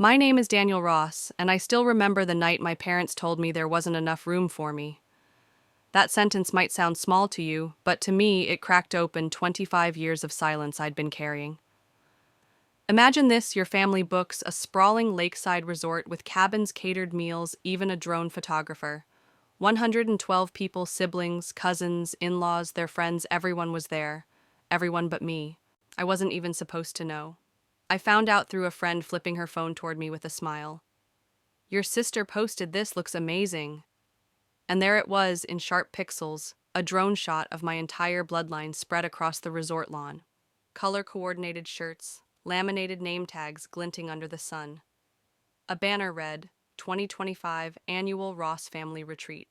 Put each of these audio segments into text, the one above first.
My name is Daniel Ross, and I still remember the night my parents told me there wasn't enough room for me. That sentence might sound small to you, but to me it cracked open 25 years of silence I'd been carrying. Imagine this: your family books a sprawling lakeside resort with cabins, catered meals, even a drone photographer. 112 people, siblings, cousins, in-laws, their friends, everyone was there. Everyone but me. I wasn't even supposed to know. I found out through a friend flipping her phone toward me with a smile. "Your sister posted this, looks amazing." And there it was, in sharp pixels, a drone shot of my entire bloodline spread across the resort lawn. Color-coordinated shirts, laminated name tags glinting under the sun. A banner read, 2025 Annual Ross Family Retreat.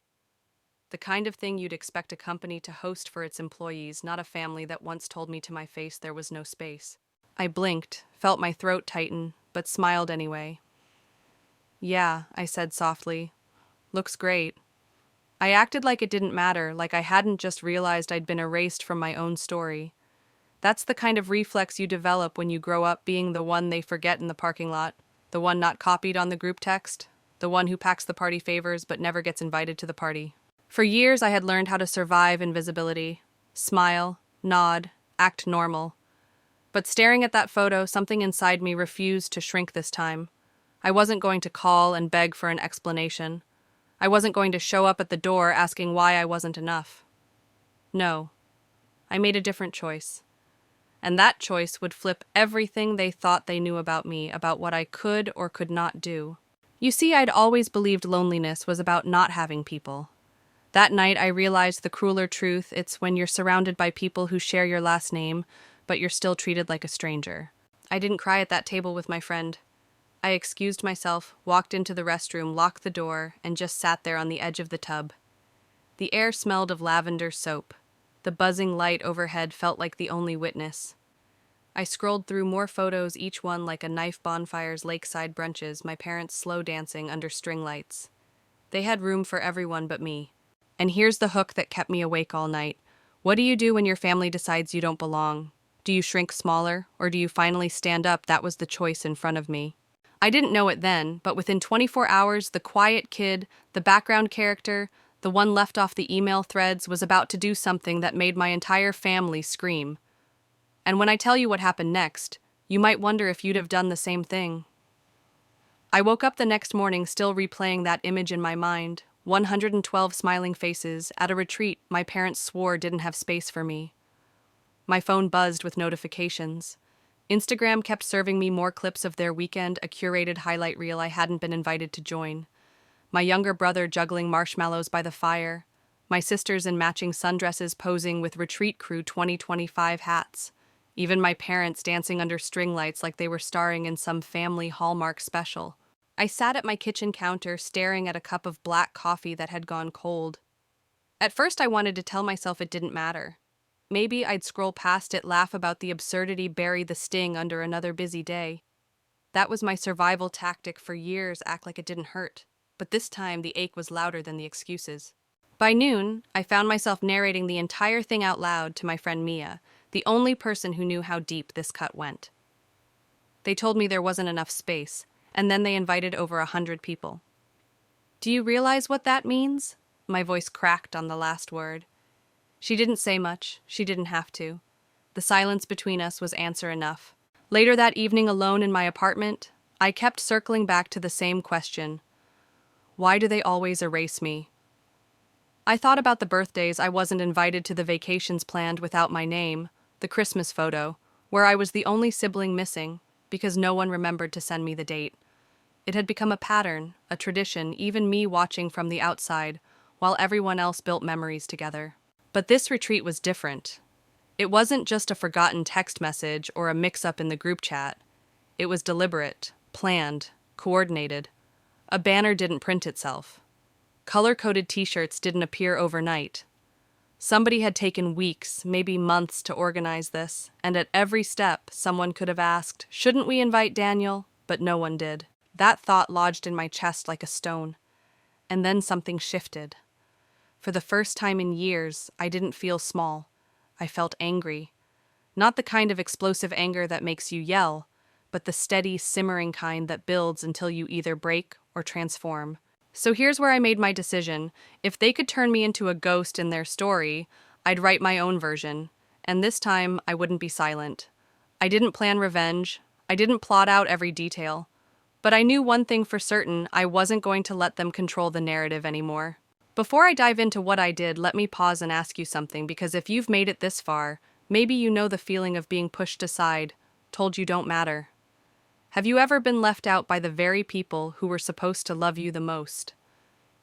The kind of thing you'd expect a company to host for its employees, not a family that once told me to my face there was no space. I blinked, felt my throat tighten, but smiled anyway. "Yeah," I said softly. "Looks great." I acted like it didn't matter, like I hadn't just realized I'd been erased from my own story. That's the kind of reflex you develop when you grow up being the one they forget in the parking lot, the one not copied on the group text, the one who packs the party favors but never gets invited to the party. For years I had learned how to survive invisibility. Smile, nod, act normal. But staring at that photo, something inside me refused to shrink this time. I wasn't going to call and beg for an explanation. I wasn't going to show up at the door asking why I wasn't enough. No. I made a different choice. And that choice would flip everything they thought they knew about me, about what I could or could not do. You see, I'd always believed loneliness was about not having people. That night I realized the crueler truth: it's when you're surrounded by people who share your last name, but you're still treated like a stranger. I didn't cry at that table with my friend. I excused myself, walked into the restroom, locked the door, and just sat there on the edge of the tub. The air smelled of lavender soap. The buzzing light overhead felt like the only witness. I scrolled through more photos, each one like a knife bonfire's lakeside brunches, my parents slow dancing under string lights. They had room for everyone but me. And here's the hook that kept me awake all night. What do you do when your family decides you don't belong? Do you shrink smaller, or do you finally stand up? That was the choice in front of me. I didn't know it then, but within 24 hours, the quiet kid, the background character, the one left off the email threads, was about to do something that made my entire family scream. And when I tell you what happened next, you might wonder if you'd have done the same thing. I woke up the next morning still replaying that image in my mind. 112 smiling faces, at a retreat my parents swore didn't have space for me. My phone buzzed with notifications. Instagram kept serving me more clips of their weekend, a curated highlight reel I hadn't been invited to join. My younger brother juggling marshmallows by the fire. My sisters in matching sundresses posing with Retreat Crew 2025 hats. Even my parents dancing under string lights like they were starring in some family Hallmark special. I sat at my kitchen counter staring at a cup of black coffee that had gone cold. At first I wanted to tell myself it didn't matter. Maybe I'd scroll past it, laugh about the absurdity, bury the sting under another busy day. That was my survival tactic for years, act like it didn't hurt. But this time the ache was louder than the excuses. By noon, I found myself narrating the entire thing out loud to my friend Mia, the only person who knew how deep this cut went. They told me there wasn't enough space, and then they invited over 100 people. "Do you realize what that means?" My voice cracked on the last word. She didn't say much. She didn't have to. The silence between us was answer enough. Later that evening, alone in my apartment, I kept circling back to the same question. Why do they always erase me? I thought about the birthdays I wasn't invited to, the vacations planned without my name, the Christmas photo, where I was the only sibling missing, because no one remembered to send me the date. It had become a pattern, a tradition, even me watching from the outside, while everyone else built memories together. But this retreat was different. It wasn't just a forgotten text message or a mix-up in the group chat. It was deliberate, planned, coordinated. A banner didn't print itself. Color-coded t-shirts didn't appear overnight. Somebody had taken weeks, maybe months, to organize this, and at every step, someone could have asked, "Shouldn't we invite Daniel?" But no one did. That thought lodged in my chest like a stone. And then something shifted. For the first time in years, I didn't feel small. I felt angry. Not the kind of explosive anger that makes you yell, but the steady, simmering kind that builds until you either break or transform. So here's where I made my decision. If they could turn me into a ghost in their story, I'd write my own version. And this time, I wouldn't be silent. I didn't plan revenge. I didn't plot out every detail. But I knew one thing for certain: I wasn't going to let them control the narrative anymore. Before I dive into what I did, let me pause and ask you something, because if you've made it this far, maybe you know the feeling of being pushed aside, told you don't matter. Have you ever been left out by the very people who were supposed to love you the most?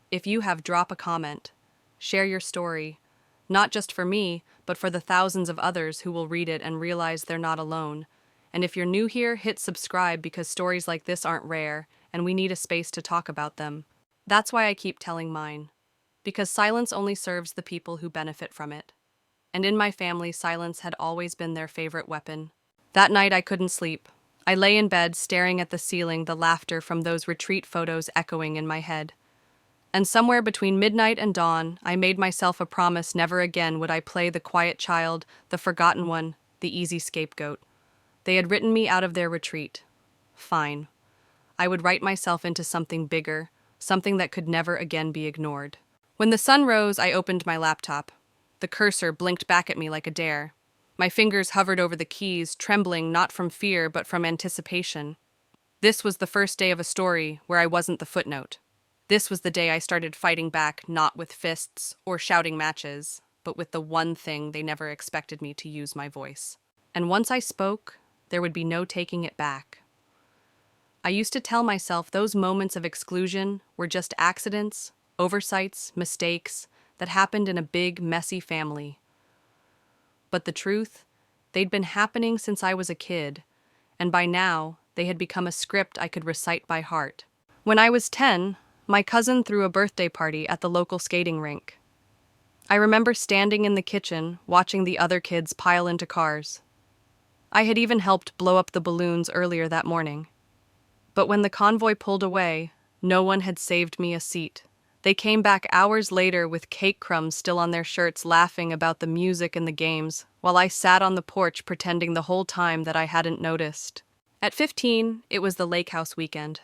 If you have, drop a comment. Share your story, not just for me, but for the thousands of others who will read it and realize they're not alone. And if you're new here, hit subscribe, because stories like this aren't rare, and we need a space to talk about them. That's why I keep telling mine. Because silence only serves the people who benefit from it. And in my family, silence had always been their favorite weapon. That night, I couldn't sleep. I lay in bed, staring at the ceiling, the laughter from those retreat photos echoing in my head. And somewhere between midnight and dawn, I made myself a promise: never again would I play the quiet child, the forgotten one, the easy scapegoat. They had written me out of their retreat. Fine. I would write myself into something bigger, something that could never again be ignored. When the sun rose, I opened my laptop. The cursor blinked back at me like a dare. My fingers hovered over the keys, trembling not from fear but from anticipation. This was the first day of a story where I wasn't the footnote. This was the day I started fighting back, not with fists or shouting matches, but with the one thing they never expected me to use: my voice. And once I spoke, there would be no taking it back. I used to tell myself those moments of exclusion were just accidents, oversights, mistakes that happened in a big, messy family. But the truth, they'd been happening since I was a kid, and by now, they had become a script I could recite by heart. When I was 10, my cousin threw a birthday party at the local skating rink. I remember standing in the kitchen, watching the other kids pile into cars. I had even helped blow up the balloons earlier that morning. But when the convoy pulled away, no one had saved me a seat. They came back hours later with cake crumbs still on their shirts, laughing about the music and the games, while I sat on the porch pretending the whole time that I hadn't noticed. At 15, it was the lake house weekend.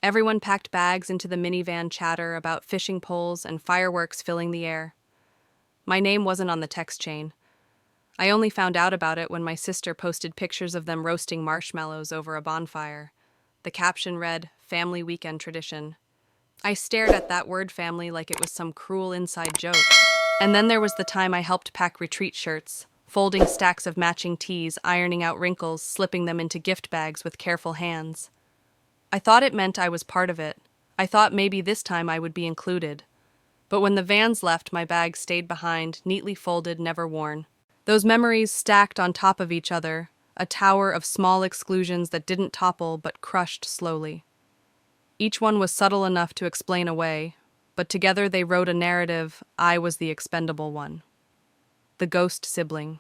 Everyone packed bags into the minivan, chatter about fishing poles and fireworks filling the air. My name wasn't on the text chain. I only found out about it when my sister posted pictures of them roasting marshmallows over a bonfire. The caption read, "Family Weekend Tradition." I stared at that word family like it was some cruel inside joke. And then there was the time I helped pack retreat shirts, folding stacks of matching tees, ironing out wrinkles, slipping them into gift bags with careful hands. I thought it meant I was part of it. I thought maybe this time I would be included. But when the vans left, my bags stayed behind, neatly folded, never worn. Those memories stacked on top of each other, a tower of small exclusions that didn't topple but crushed slowly. Each one was subtle enough to explain away, but together they wrote a narrative. I was the expendable one. The ghost sibling.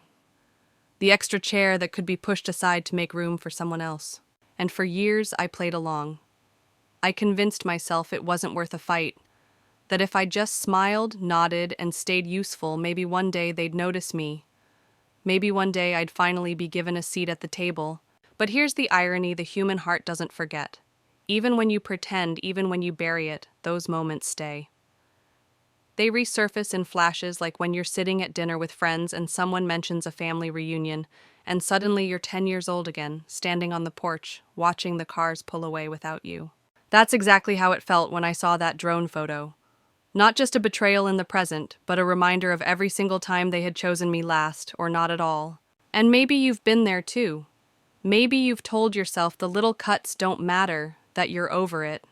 The extra chair that could be pushed aside to make room for someone else. And for years I played along. I convinced myself it wasn't worth a fight, that if I just smiled, nodded, and stayed useful, maybe one day they'd notice me. Maybe one day I'd finally be given a seat at the table. But here's the irony: the human heart doesn't forget. Even when you pretend, even when you bury it, those moments stay. They resurface in flashes, like when you're sitting at dinner with friends and someone mentions a family reunion, and suddenly you're 10 years old again, standing on the porch, watching the cars pull away without you. That's exactly how it felt when I saw that drone photo. Not just a betrayal in the present, but a reminder of every single time they had chosen me last, or not at all. And maybe you've been there too. Maybe you've told yourself the little cuts don't matter, that you're over it.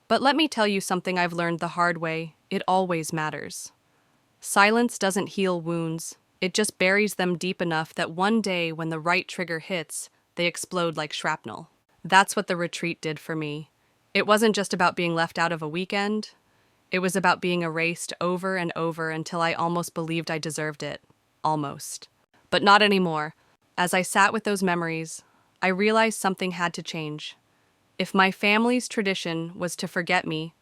But let me tell you something I've learned the hard way: it always matters. Silence doesn't heal wounds, it just buries them deep enough that one day when the right trigger hits, they explode like shrapnel. That's what the retreat did for me. It wasn't just about being left out of a weekend. It was about being erased over and over until I almost believed I deserved it. Almost. But not anymore. As I sat with those memories, I realized something had to change. If my family's tradition was to forget me,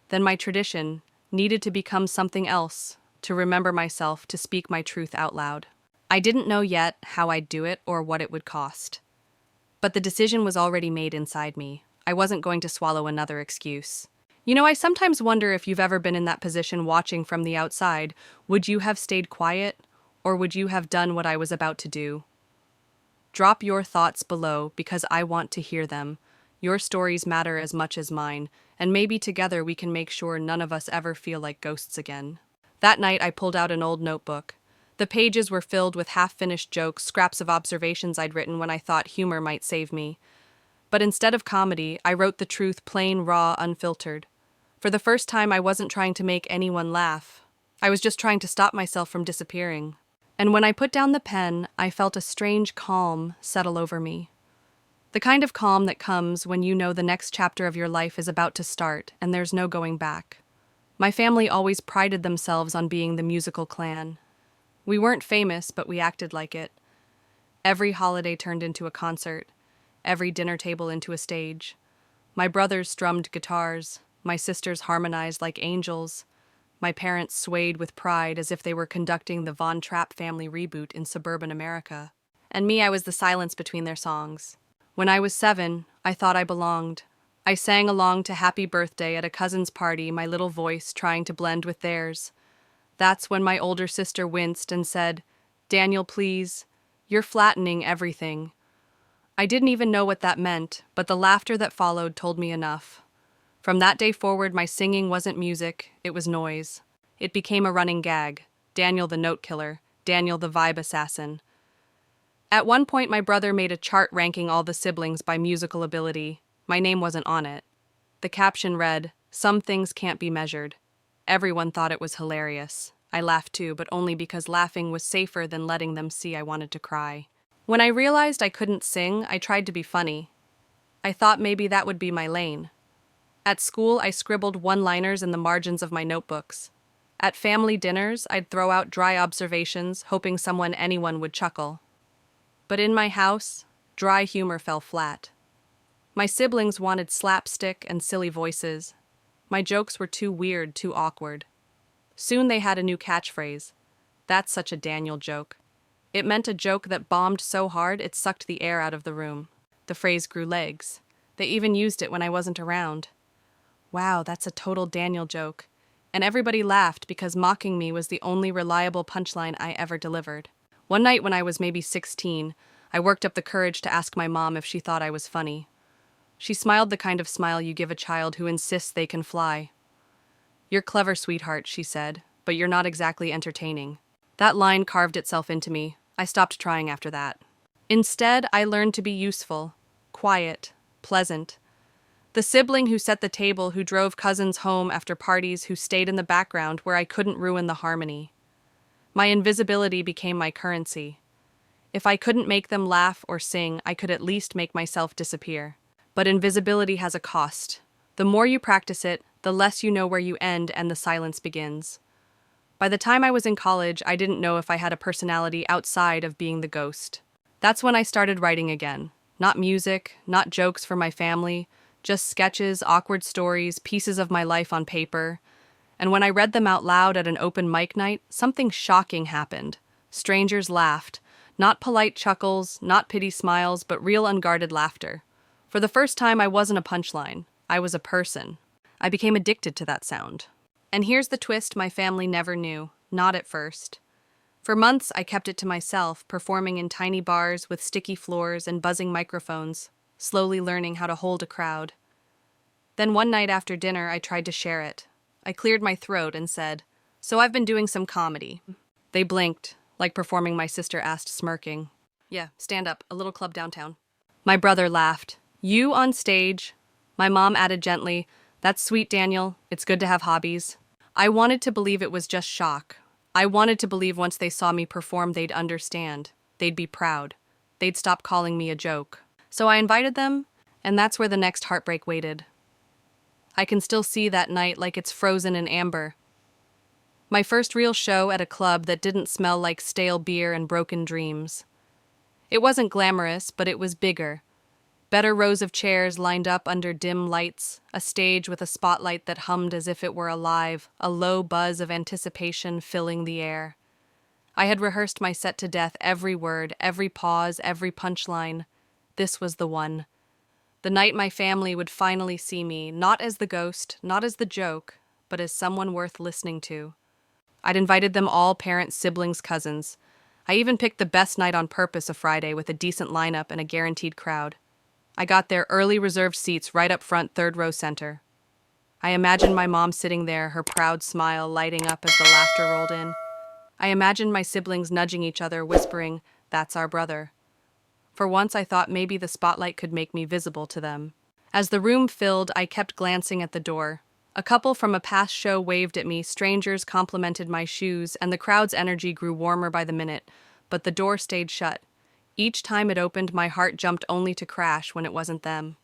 then my tradition needed to become something else, to remember myself, to speak my truth out loud. I didn't know yet how I'd do it or what it would cost. But the decision was already made inside me. I wasn't going to swallow another excuse. I sometimes wonder if you've ever been in that position watching from the outside. Would you have stayed quiet, or would you have done what I was about to do? Drop your thoughts below because I want to hear them. Your stories matter as much as mine, and maybe together we can make sure none of us ever feel like ghosts again. That night I pulled out an old notebook. The pages were filled with half-finished jokes, scraps of observations I'd written when I thought humor might save me. But instead of comedy, I wrote the truth plain, raw, unfiltered. For the first time, I wasn't trying to make anyone laugh. I was just trying to stop myself from disappearing. And when I put down the pen, I felt a strange calm settle over me. The kind of calm that comes when you know the next chapter of your life is about to start and there's no going back. My family always prided themselves on being the musical clan. We weren't famous, but we acted like it. Every holiday turned into a concert, every dinner table into a stage. My brothers strummed guitars, my sisters harmonized like angels. My parents swayed with pride as if they were conducting the Von Trapp family reboot in suburban America. And me, I was the silence between their songs. When I was 7, I thought I belonged. I sang along to Happy Birthday at a cousin's party, my little voice trying to blend with theirs. That's when my older sister winced and said, "Daniel, please, you're flattening everything." I didn't even know what that meant, but the laughter that followed told me enough. From that day forward, my singing wasn't music, it was noise. It became a running gag. Daniel the note killer, Daniel the vibe assassin. At one point, my brother made a chart ranking all the siblings by musical ability. My name wasn't on it. The caption read, "Some things can't be measured." Everyone thought it was hilarious. I laughed too, but only because laughing was safer than letting them see I wanted to cry. When I realized I couldn't sing, I tried to be funny. I thought maybe that would be my lane. At school, I scribbled one-liners in the margins of my notebooks. At family dinners, I'd throw out dry observations, hoping anyone would chuckle. But in my house, dry humor fell flat. My siblings wanted slapstick and silly voices. My jokes were too weird, too awkward. Soon they had a new catchphrase. "That's such a Daniel joke." It meant a joke that bombed so hard it sucked the air out of the room. The phrase grew legs. They even used it when I wasn't around. Wow, that's a total Daniel joke. And everybody laughed because mocking me was the only reliable punchline I ever delivered. One night when I was maybe 16, I worked up the courage to ask my mom if she thought I was funny. She smiled the kind of smile you give a child who insists they can fly. "You're clever, sweetheart," she said, "but you're not exactly entertaining." That line carved itself into me. I stopped trying after that. Instead, I learned to be useful, quiet, pleasant. The sibling who set the table, who drove cousins home after parties, who stayed in the background where I couldn't ruin the harmony. My invisibility became my currency. If I couldn't make them laugh or sing, I could at least make myself disappear. But invisibility has a cost. The more you practice it, the less you know where you end and the silence begins. By the time I was in college, I didn't know if I had a personality outside of being the ghost. That's when I started writing again. Not music, not jokes for my family, just sketches, awkward stories, pieces of my life on paper. And when I read them out loud at an open mic night, something shocking happened. Strangers laughed. Not polite chuckles, not pity smiles, but real unguarded laughter. For the first time, I wasn't a punchline. I was a person. I became addicted to that sound. And here's the twist my family never knew, not at first. For months, I kept it to myself, performing in tiny bars with sticky floors and buzzing microphones, slowly learning how to hold a crowd. Then one night after dinner, I tried to share it. I cleared my throat and said, "So I've been doing some comedy." They blinked, like performing my sister asked, smirking. "Yeah, stand up, a little club downtown." My brother laughed. "You on stage?" My mom added gently, "That's sweet, Daniel. It's good to have hobbies." I wanted to believe it was just shock. I wanted to believe once they saw me perform, they'd understand. They'd be proud. They'd stop calling me a joke. So I invited them, and that's where the next heartbreak waited. I can still see that night like it's frozen in amber. My first real show at a club that didn't smell like stale beer and broken dreams. It wasn't glamorous, but it was bigger. Better rows of chairs lined up under dim lights, a stage with a spotlight that hummed as if it were alive, a low buzz of anticipation filling the air. I had rehearsed my set to death, every word, every pause, every punchline. this was the one. The night my family would finally see me, not as the ghost, not as the joke, but as someone worth listening to. I'd invited them all, parents, siblings, cousins. I even picked the best night on purpose, a Friday with a decent lineup and a guaranteed crowd. I got their early reserved seats right up front, third row center. I imagined my mom sitting there, her proud smile lighting up as the laughter rolled in. I imagined my siblings nudging each other, whispering, "That's our brother." For once I thought maybe the spotlight could make me visible to them. As the room filled, I kept glancing at the door. A couple from a past show waved at me, strangers complimented my shoes, and the crowd's energy grew warmer by the minute, but the door stayed shut. Each time it opened, my heart jumped only to crash when it wasn't them.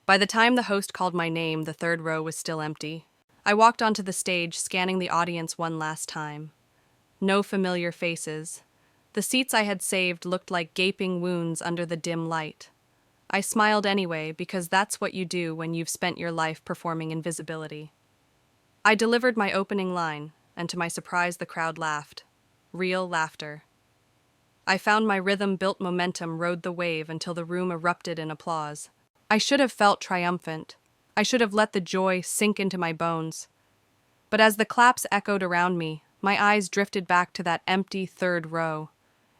By the time the host called my name, the third row was still empty. I walked onto the stage, scanning the audience one last time. No familiar faces. The seats I had saved looked like gaping wounds under the dim light. I smiled anyway, because that's what you do when you've spent your life performing invisibility. I delivered my opening line, and to my surprise the crowd laughed. Real laughter. I found my rhythm-built momentum rode the wave until the room erupted in applause. I should have felt triumphant. I should have let the joy sink into my bones. But as the claps echoed around me, my eyes drifted back to that empty third row.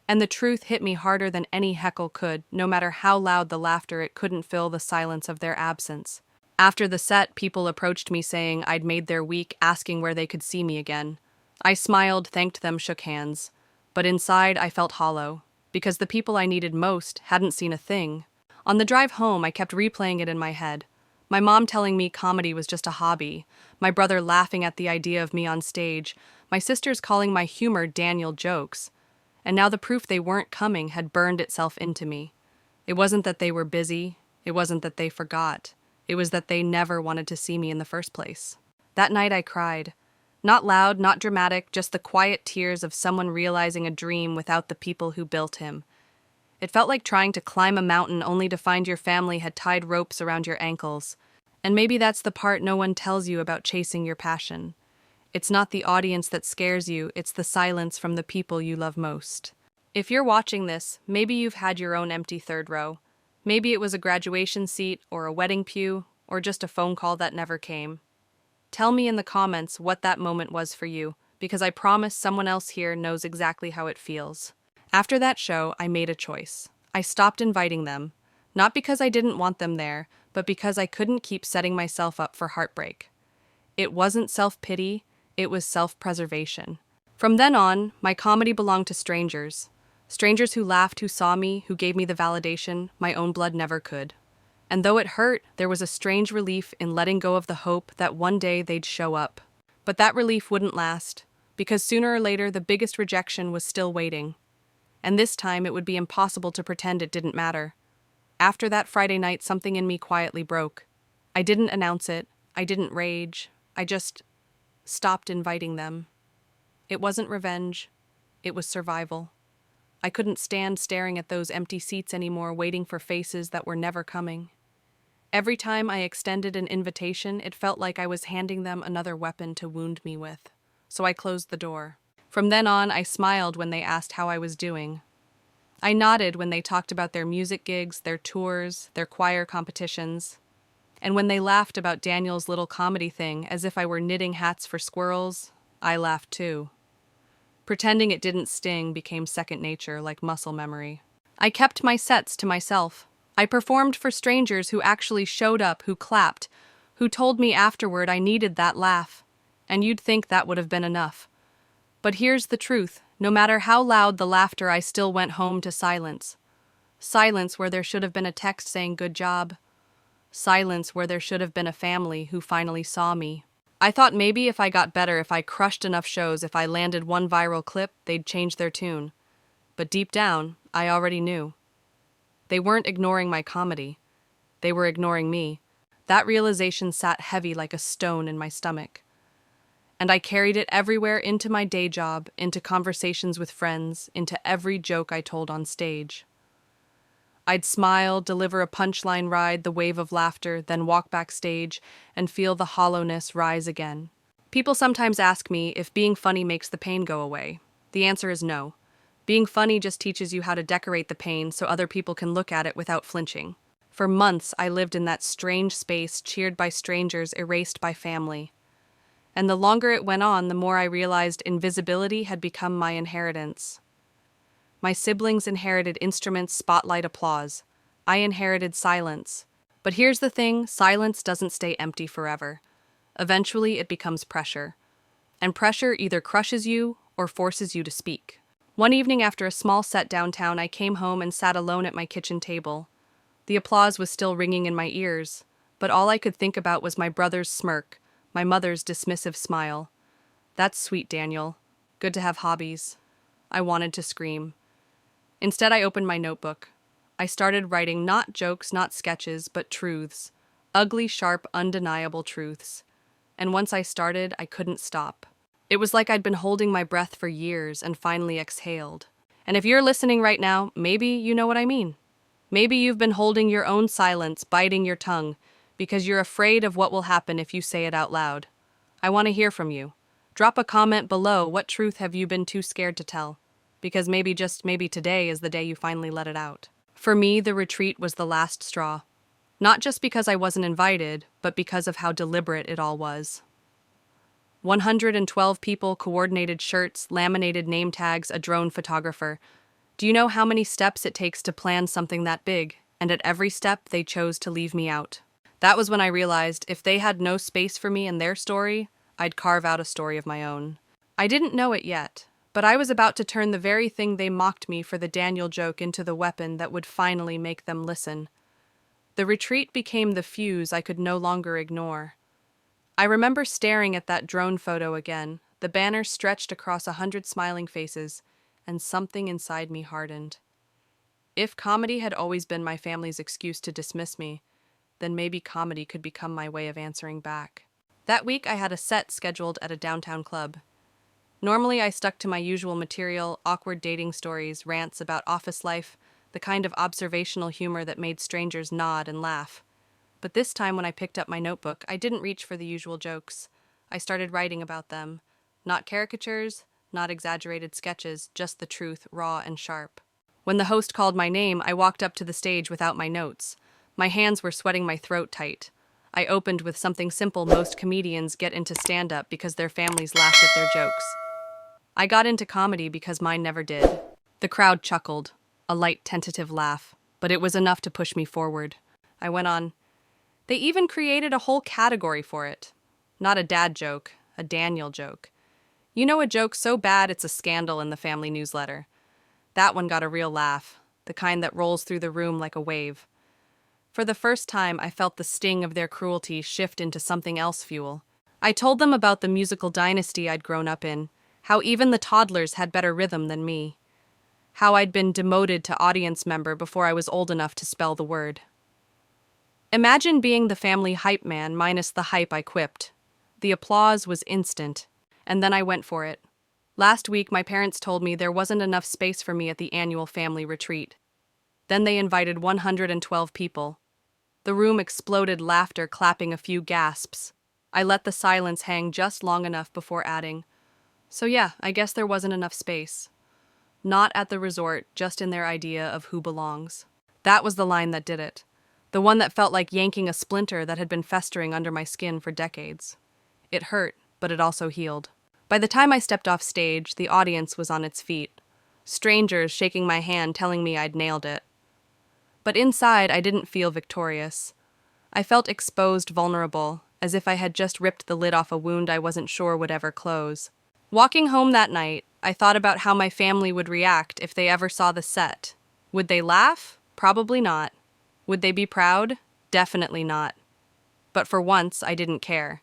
And the truth hit me harder than any heckle could, no matter how loud the laughter, it couldn't fill the silence of their absence. After the set, people approached me saying I'd made their week, asking where they could see me again. I smiled, thanked them, shook hands. But inside, I felt hollow, because the people I needed most hadn't seen a thing. On the drive home, I kept replaying it in my head. My mom telling me comedy was just a hobby, my brother laughing at the idea of me on stage, my sisters calling my humor Daniel jokes. And now the proof they weren't coming had burned itself into me. It wasn't that they were busy, it wasn't that they forgot, it was that they never wanted to see me in the first place. That night I cried. Not loud, not dramatic, just the quiet tears of someone realizing a dream without the people who built him. It felt like trying to climb a mountain only to find your family had tied ropes around your ankles. And maybe that's the part no one tells you about chasing your passion. It's not the audience that scares you, it's the silence from the people you love most. If you're watching this, maybe you've had your own empty third row. Maybe it was a graduation seat, or a wedding pew, or just a phone call that never came. Tell me in the comments what that moment was for you, because I promise someone else here knows exactly how it feels. After that show, I made a choice. I stopped inviting them, not because I didn't want them there, but because I couldn't keep setting myself up for heartbreak. It wasn't self-pity, it was self-preservation. From then on, my comedy belonged to strangers. Strangers who laughed, who saw me, who gave me the validation my own blood never could. And though it hurt, there was a strange relief in letting go of the hope that one day they'd show up. But that relief wouldn't last, because sooner or later the biggest rejection was still waiting. And this time it would be impossible to pretend it didn't matter. After that Friday night, something in me quietly broke. I didn't announce it, I didn't rage, I just stopped inviting them. It wasn't revenge, it was survival. I couldn't stand staring at those empty seats anymore, waiting for faces that were never coming. Every time I extended an invitation, it felt like I was handing them another weapon to wound me with. So I closed the door. From then on, I smiled when they asked how I was doing. I nodded when they talked about their music gigs, their tours, their choir competitions. And when they laughed about Daniel's little comedy thing, as if I were knitting hats for squirrels, I laughed too. Pretending it didn't sting became second nature, like muscle memory. I kept my sets to myself. I performed for strangers who actually showed up, who clapped, who told me afterward I needed that laugh. And you'd think that would have been enough. But here's the truth. No matter how loud the laughter, I still went home to silence. Silence where there should have been a text saying good job. Silence where there should have been a family who finally saw me. I thought maybe if I got better, if I crushed enough shows, if I landed one viral clip, they'd change their tune. But deep down, I already knew. They weren't ignoring my comedy. They were ignoring me. That realization sat heavy like a stone in my stomach. And I carried it everywhere, into my day job, into conversations with friends, into every joke I told on stage. I'd smile, deliver a punchline, ride the wave of laughter, then walk backstage and feel the hollowness rise again. People sometimes ask me if being funny makes the pain go away. The answer is no. Being funny just teaches you how to decorate the pain so other people can look at it without flinching. For months, I lived in that strange space, cheered by strangers, erased by family. And the longer it went on, the more I realized invisibility had become my inheritance. My siblings inherited instruments, spotlight, applause. I inherited silence. But here's the thing, silence doesn't stay empty forever. Eventually, it becomes pressure. And pressure either crushes you or forces you to speak. One evening after a small set downtown, I came home and sat alone at my kitchen table. The applause was still ringing in my ears, but all I could think about was my brother's smirk, my mother's dismissive smile. That's sweet, Daniel. Good to have hobbies. I wanted to scream. Instead, I opened my notebook. I started writing not jokes, not sketches, but truths. Ugly, sharp, undeniable truths. And once I started, I couldn't stop. It was like I'd been holding my breath for years and finally exhaled. And if you're listening right now, maybe you know what I mean. Maybe you've been holding your own silence, biting your tongue, because you're afraid of what will happen if you say it out loud. I want to hear from you. Drop a comment below. What truth have you been too scared to tell? Because maybe, just maybe, today is the day you finally let it out. For me, the retreat was the last straw. Not just because I wasn't invited, but because of how deliberate it all was. 112 people, coordinated shirts, laminated name tags, a drone photographer. Do you know how many steps it takes to plan something that big? And at every step, they chose to leave me out. That was when I realized if they had no space for me in their story, I'd carve out a story of my own. I didn't know it yet, but I was about to turn the very thing they mocked me for, the Daniel joke, into the weapon that would finally make them listen. The retreat became the fuse I could no longer ignore. I remember staring at that drone photo again, the banner stretched across 100 smiling faces, and something inside me hardened. If comedy had always been my family's excuse to dismiss me, then maybe comedy could become my way of answering back. That week I had a set scheduled at a downtown club. Normally I stuck to my usual material, awkward dating stories, rants about office life, the kind of observational humor that made strangers nod and laugh. But this time when I picked up my notebook, I didn't reach for the usual jokes. I started writing about them. Not caricatures, not exaggerated sketches, just the truth, raw and sharp. When the host called my name, I walked up to the stage without my notes. My hands were sweating my throat tight. I opened with something simple. Most comedians get into stand-up because their families laughed at their jokes. I got into comedy because mine never did. The crowd chuckled, a light tentative laugh, but it was enough to push me forward. I went on. They even created a whole category for it. Not a dad joke, a Daniel joke. You know, a joke so bad it's a scandal in the family newsletter. That one got a real laugh, the kind that rolls through the room like a wave. For the first time, I felt the sting of their cruelty shift into something else fuel. I told them about the musical dynasty I'd grown up in, how even the toddlers had better rhythm than me, how I'd been demoted to audience member before I was old enough to spell the word. Imagine being the family hype man minus the hype I quipped. The applause was instant, and then I went for it. Last week, my parents told me there wasn't enough space for me at the annual family retreat. Then they invited 112 people. The room exploded, laughter, clapping, a few gasps. I let the silence hang just long enough before adding, "So yeah, I guess there wasn't enough space." Not at the resort, just in their idea of who belongs. That was the line that did it. The one that felt like yanking a splinter that had been festering under my skin for decades. It hurt, but it also healed. By the time I stepped off stage, the audience was on its feet. Strangers shaking my hand, telling me I'd nailed it. But inside, I didn't feel victorious. I felt exposed, vulnerable, as if I had just ripped the lid off a wound I wasn't sure would ever close. Walking home that night, I thought about how my family would react if they ever saw the set. Would they laugh? Probably not. Would they be proud? Definitely not. But for once, I didn't care.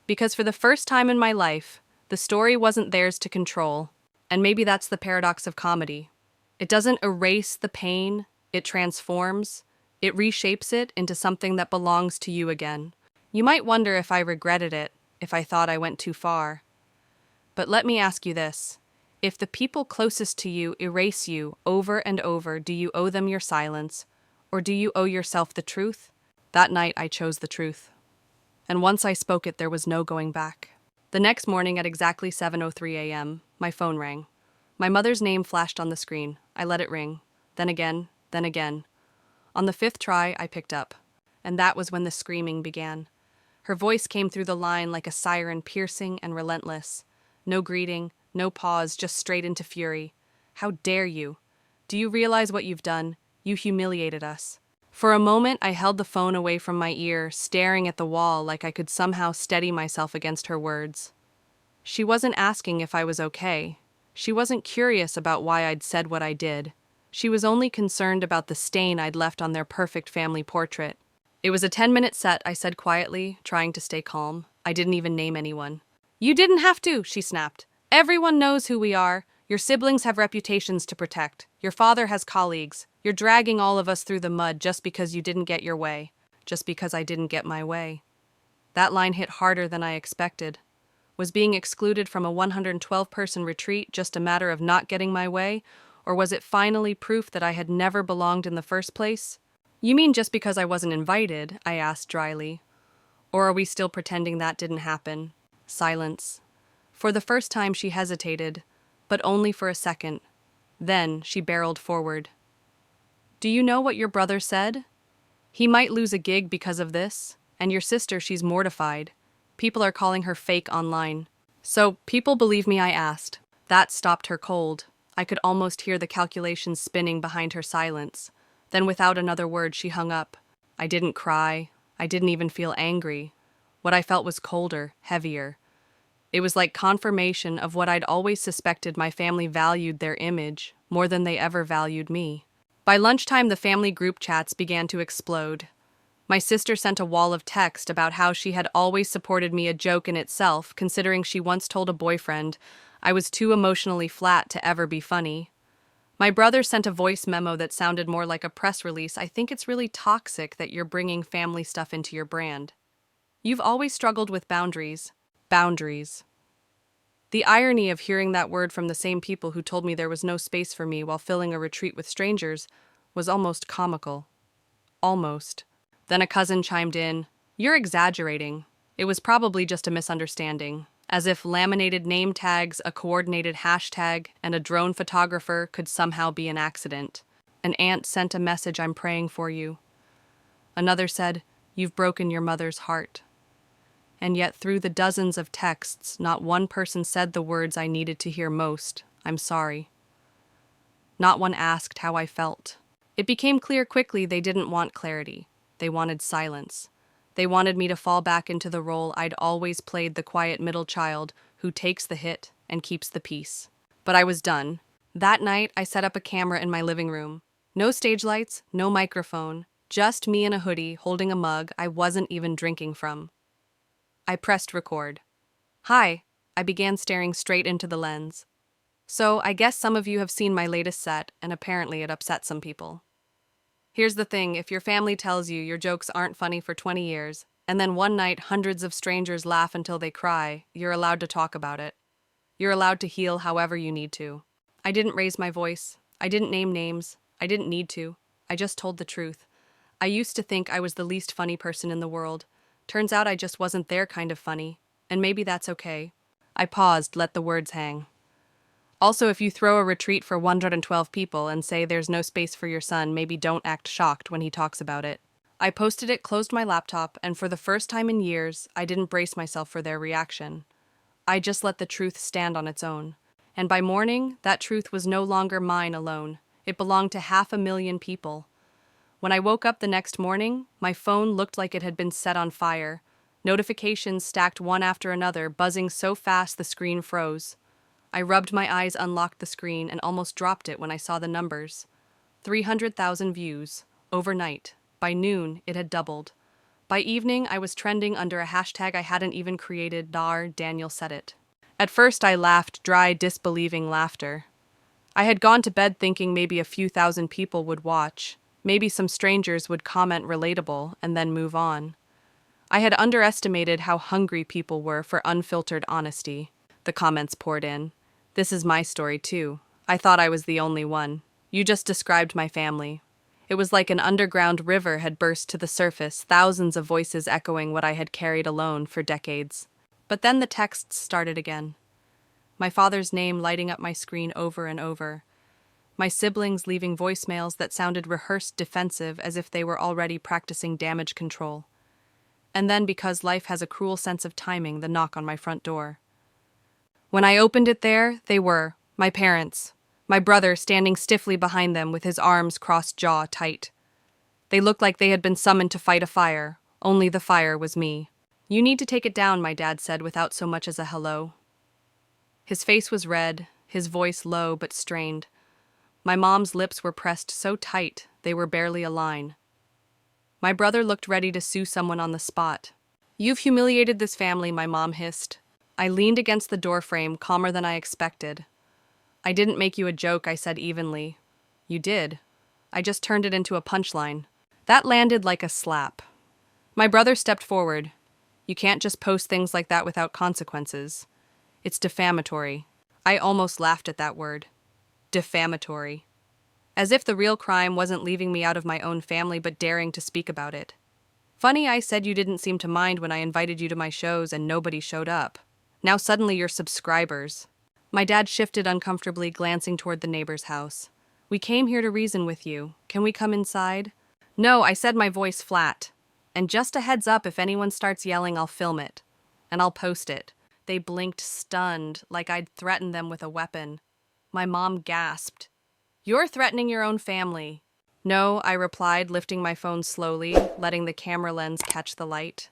Because for the first time in my life, the story wasn't theirs to control. And maybe that's the paradox of comedy. It doesn't erase the pain, it transforms. It reshapes it into something that belongs to you again. You might wonder if I regretted it, if I thought I went too far. But let me ask you this. If the people closest to you erase you over and over, do you owe them your silence? Or do you owe yourself the truth? That night I chose the truth. And once I spoke it, there was no going back. The next morning at exactly 7:03 a.m., my phone rang. My mother's name flashed on the screen. I let it ring. Then again, then again. On the fifth try, I picked up. And that was when the screaming began. Her voice came through the line like a siren, piercing and relentless. No greeting, no pause, just straight into fury. How dare you? Do you realize what you've done? You humiliated us. For a moment, I held the phone away from my ear, staring at the wall like I could somehow steady myself against her words. She wasn't asking if I was okay. She wasn't curious about why I'd said what I did. She was only concerned about the stain I'd left on their perfect family portrait. It was a 10-minute set, I said quietly, trying to stay calm. I didn't even name anyone. You didn't have to, she snapped. Everyone knows who we are. Your siblings have reputations to protect. Your father has colleagues. You're dragging all of us through the mud just because you didn't get your way. Just because I didn't get my way. That line hit harder than I expected. Was being excluded from a 112-person retreat just a matter of not getting my way, or was it finally proof that I had never belonged in the first place? You mean just because I wasn't invited? I asked dryly. Or are we still pretending that didn't happen? Silence. For the first time she hesitated, but only for a second. Then she barreled forward. Do you know what your brother said? He might lose a gig because of this, and your sister, she's mortified. People are calling her fake online. So, people believe me, I asked. That stopped her cold. I could almost hear the calculations spinning behind her silence. Then without another word, she hung up. I didn't cry. I didn't even feel angry. What I felt was colder, heavier. It was like confirmation of what I'd always suspected. My family valued their image more than they ever valued me. By lunchtime, the family group chats began to explode. My sister sent a wall of text about how she had always supported me, a joke in itself, considering she once told a boyfriend I was too emotionally flat to ever be funny. My brother sent a voice memo that sounded more like a press release. I think it's really toxic that you're bringing family stuff into your brand. You've always struggled with boundaries. Boundaries. The irony of hearing that word from the same people who told me there was no space for me while filling a retreat with strangers was almost comical. Almost. Then a cousin chimed in, "You're exaggerating. It was probably just a misunderstanding." As if laminated name tags, a coordinated hashtag, and a drone photographer could somehow be an accident. An aunt sent a message, "I'm praying for you." Another said, "You've broken your mother's heart." And yet through the dozens of texts, not one person said the words I needed to hear most, "I'm sorry." Not one asked how I felt. It became clear quickly they didn't want clarity. They wanted silence. They wanted me to fall back into the role I'd always played, the quiet middle child who takes the hit and keeps the peace. But I was done. That night, I set up a camera in my living room. No stage lights, no microphone, just me in a hoodie holding a mug I wasn't even drinking from. I pressed record. "Hi," I began, staring straight into the lens. "So, I guess some of you have seen my latest set, and apparently it upset some people. Here's the thing, if your family tells you your jokes aren't funny for 20 years, and then one night hundreds of strangers laugh until they cry, you're allowed to talk about it. You're allowed to heal however you need to." I didn't raise my voice. I didn't name names. I didn't need to. I just told the truth. I used to think I was the least funny person in the world. Turns out I just wasn't their kind of funny, and maybe that's okay. I paused, let the words hang. Also, if you throw a retreat for 112 people and say there's no space for your son, maybe don't act shocked when he talks about it. I posted it, closed my laptop, and for the first time in years, I didn't brace myself for their reaction. I just let the truth stand on its own. And by morning, that truth was no longer mine alone. It belonged to 500,000 people. When I woke up the next morning, my phone looked like it had been set on fire. Notifications stacked one after another, buzzing so fast the screen froze. I rubbed my eyes, unlocked the screen, and almost dropped it when I saw the numbers. 300,000 views, overnight. By noon, it had doubled. By evening, I was trending under a hashtag I hadn't even created. Daniel said it. At first, I laughed, dry, disbelieving laughter. I had gone to bed thinking maybe a few thousand people would watch. Maybe some strangers would comment relatable and then move on. I had underestimated how hungry people were for unfiltered honesty. The comments poured in. "This is my story too. I thought I was the only one. You just described my family." It was like an underground river had burst to the surface, thousands of voices echoing what I had carried alone for decades. But then the texts started again. my father's name lighting up my screen over and over, my siblings leaving voicemails that sounded rehearsed defensive as if they were already practicing damage control. And then, because life has a cruel sense of timing, the knock on my front door. When I opened it there, they were, my parents, my brother standing stiffly behind them with his arms crossed, jaw tight. They looked like they had been summoned to fight a fire, only the fire was me. "You need to take it down," my dad said without so much as a hello. His face was red, his voice low but strained. My mom's lips were pressed so tight they were barely a line. My brother looked ready to sue someone on the spot. "You've humiliated this family," my mom hissed. I leaned against the doorframe, calmer than I expected. "I didn't make you a joke," I said evenly. "You did. I just turned it into a punchline." That landed like a slap. My brother stepped forward. "You can't just post things like that without consequences. It's defamatory." I almost laughed at that word. Defamatory. As if the real crime wasn't leaving me out of my own family but daring to speak about it. "Funny, I said you didn't seem to mind when I invited you to my shows and nobody showed up. Now suddenly you're subscribers." My dad shifted uncomfortably, glancing toward the neighbor's house. "We came here to reason with you. Can we come inside?" "No," I said, my voice flat. "And just a heads up, if anyone starts yelling, I'll film it. And I'll post it." They blinked, stunned, like I'd threatened them with a weapon. My mom gasped. "You're threatening your own family." "No," I replied, lifting my phone slowly, letting the camera lens catch the light.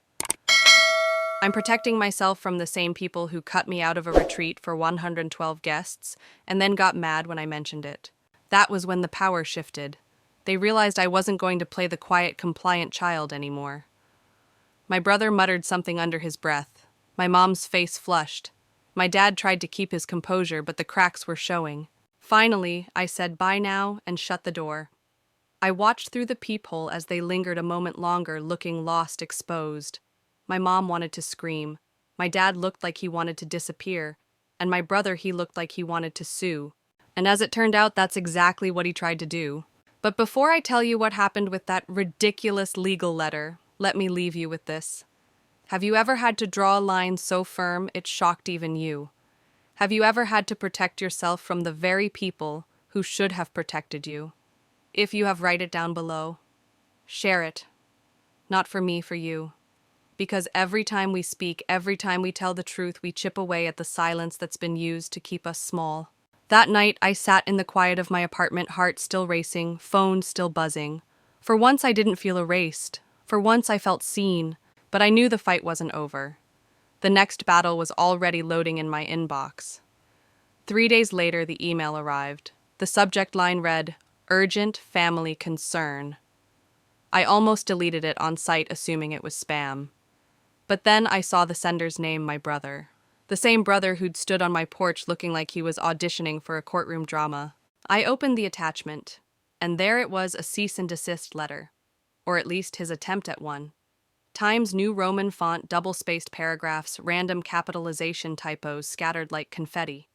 "I'm protecting myself from the same people who cut me out of a retreat for 112 guests and then got mad when I mentioned it." That was when the power shifted. They realized I wasn't going to play the quiet, compliant child anymore. My brother muttered something under his breath. My mom's face flushed. My dad tried to keep his composure, but the cracks were showing. Finally, I said bye now and shut the door. I watched through the peephole as they lingered a moment longer, looking lost, exposed. My mom wanted to scream. My dad looked like he wanted to disappear. And my brother, he looked like he wanted to sue. And as it turned out, that's exactly what he tried to do. But before I tell you what happened with that ridiculous legal letter, let me leave you with this. Have you ever had to draw a line so firm it shocked even you? Have you ever had to protect yourself from the very people who should have protected you? If you have, write it down below. Share it. Not for me, for you. Because every time we speak, every time we tell the truth, we chip away at the silence that's been used to keep us small. That night, I sat in the quiet of my apartment, heart still racing, phone still buzzing. For once, I didn't feel erased. For once, I felt seen. But I knew the fight wasn't over. The next battle was already loading in my inbox. 3 days later, the email arrived. The subject line read, "Urgent Family Concern." I almost deleted it on sight, assuming it was spam. But then I saw the sender's name, my brother. The same brother who'd stood on my porch looking like he was auditioning for a courtroom drama. I opened the attachment, and there it was, a cease and desist letter. Or at least his attempt at one. Times New Roman font, double-spaced paragraphs, random capitalization typos scattered like confetti.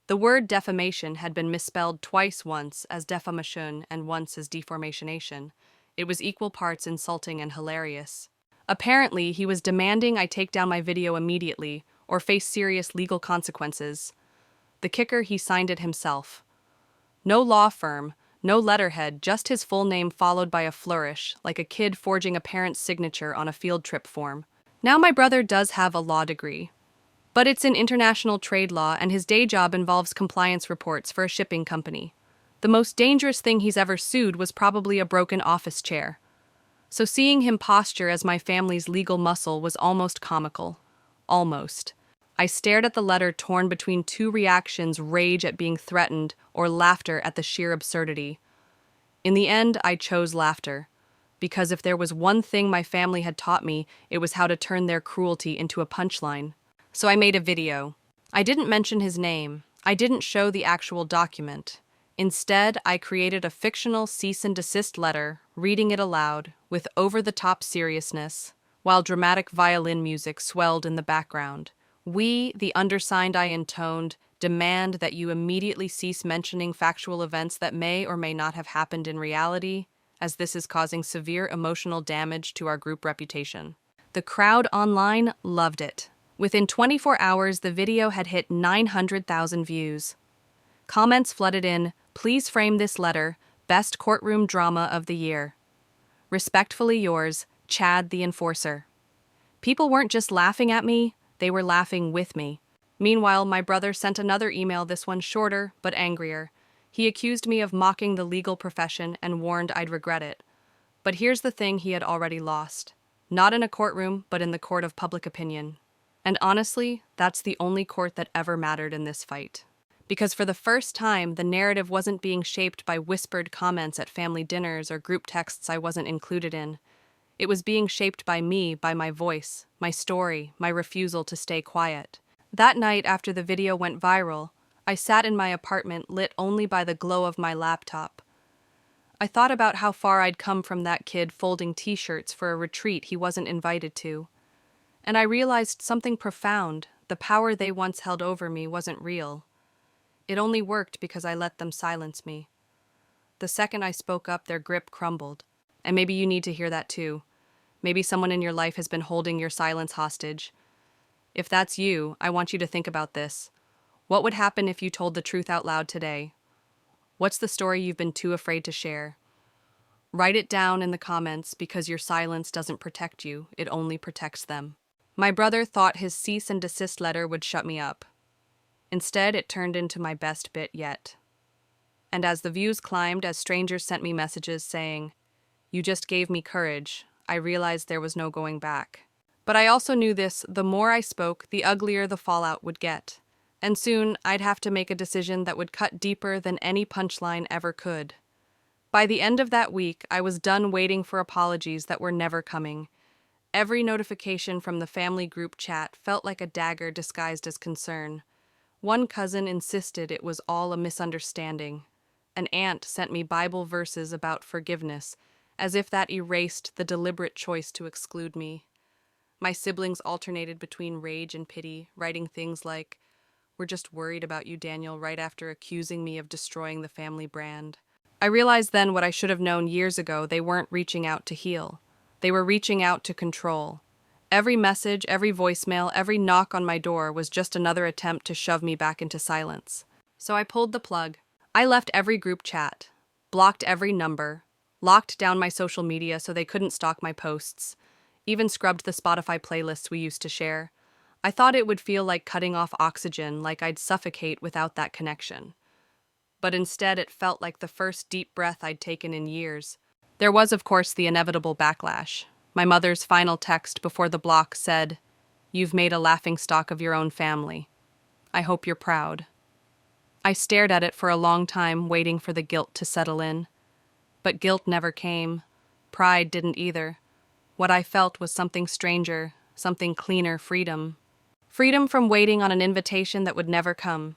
The word defamation had been misspelled twice, once as defamation and once as deformationation. It was equal parts insulting and hilarious. Apparently, he was demanding I take down my video immediately or face serious legal consequences. The kicker, he signed it himself. No law firm, no letterhead, just his full name followed by a flourish, like a kid forging a parent's signature on a field trip form. Now my brother does have a law degree, but it's in international trade law, and his day job involves compliance reports for a shipping company. The most dangerous thing he's ever sued was probably a broken office chair. So seeing him posture as my family's legal muscle was almost comical. Almost. I stared at the letter, torn between two reactions: rage at being threatened or laughter at the sheer absurdity. In the end, I chose laughter, because if there was one thing my family had taught me, it was how to turn their cruelty into a punchline. So I made a video. I didn't mention his name. I didn't show the actual document. Instead, I created a fictional cease and desist letter, reading it aloud, with over-the-top seriousness, while dramatic violin music swelled in the background. "We, the undersigned," I intoned, "demand that you immediately cease mentioning factual events that may or may not have happened in reality, as this is causing severe emotional damage to our group reputation." The crowd online loved it. Within 24 hours, the video had hit 900,000 views. Comments flooded in, "Please frame this letter, best courtroom drama of the year. Respectfully yours, Chad the Enforcer." People weren't just laughing at me, they were laughing with me. Meanwhile, my brother sent another email, this one shorter but angrier. He accused me of mocking the legal profession and warned I'd regret it. But here's the thing he had already lost. Not in a courtroom, but in the court of public opinion. And honestly, that's the only court that ever mattered in this fight. Because for the first time, the narrative wasn't being shaped by whispered comments at family dinners or group texts I wasn't included in. It was being shaped by me, by my voice, my story, my refusal to stay quiet. That night, after the video went viral, I sat in my apartment lit only by the glow of my laptop. I thought about how far I'd come from that kid folding t-shirts for a retreat he wasn't invited to. And I realized something profound: the power they once held over me wasn't real. It only worked because I let them silence me. The second I spoke up, their grip crumbled. And maybe you need to hear that too. Maybe someone in your life has been holding your silence hostage. If that's you, I want you to think about this. What would happen if you told the truth out loud today? What's the story you've been too afraid to share? Write it down in the comments, because your silence doesn't protect you, it only protects them. My brother thought his cease and desist letter would shut me up. Instead, it turned into my best bit yet. And as the views climbed, as strangers sent me messages saying, "You just gave me courage," I realized there was no going back. But I also knew this: the more I spoke, the uglier the fallout would get. And soon, I'd have to make a decision that would cut deeper than any punchline ever could. By the end of that week, I was done waiting for apologies that were never coming. Every notification from the family group chat felt like a dagger disguised as concern. One cousin insisted it was all a misunderstanding. An aunt sent me Bible verses about forgiveness, as if that erased the deliberate choice to exclude me. My siblings alternated between rage and pity, writing things like, "We're just worried about you, Daniel," right after accusing me of destroying the family brand. I realized then what I should have known years ago: they weren't reaching out to heal. They were reaching out to control. Every message, every voicemail, every knock on my door was just another attempt to shove me back into silence. So I pulled the plug. I left every group chat, blocked every number, locked down my social media so they couldn't stalk my posts, even scrubbed the Spotify playlists we used to share. I thought it would feel like cutting off oxygen, like I'd suffocate without that connection. But instead, it felt like the first deep breath I'd taken in years. There was, of course, the inevitable backlash. My mother's final text before the block said, "You've made a laughingstock of your own family. I hope you're proud." I stared at it for a long time, waiting for the guilt to settle in. But guilt never came. Pride didn't either. What I felt was something stranger, something cleaner: freedom. Freedom from waiting on an invitation that would never come.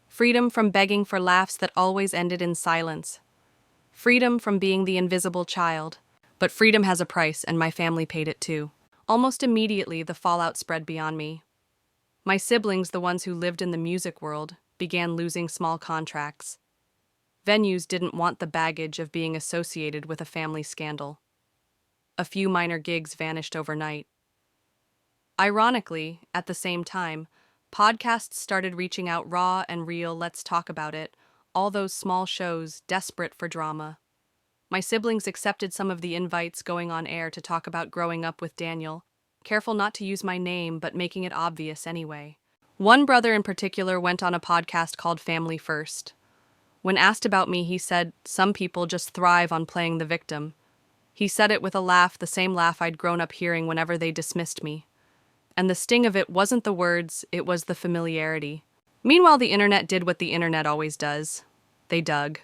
Freedom from begging for laughs that always ended in silence. Freedom from being the invisible child. But freedom has a price, and my family paid it too. Almost immediately, the fallout spread beyond me. My siblings, the ones who lived in the music world, began losing small contracts. Venues didn't want the baggage of being associated with a family scandal. A few minor gigs vanished overnight. Ironically, at the same time, podcasts started reaching out: raw and real, let's talk about it, all those small shows desperate for drama. My siblings accepted some of the invites, going on air to talk about growing up with Daniel, careful not to use my name but making it obvious anyway. One brother in particular went on a podcast called Family First. When asked about me, he said, "Some people just thrive on playing the victim." He said it with a laugh, the same laugh I'd grown up hearing whenever they dismissed me. And the sting of it wasn't the words, it was the familiarity. Meanwhile, the internet did what the internet always does. They dug.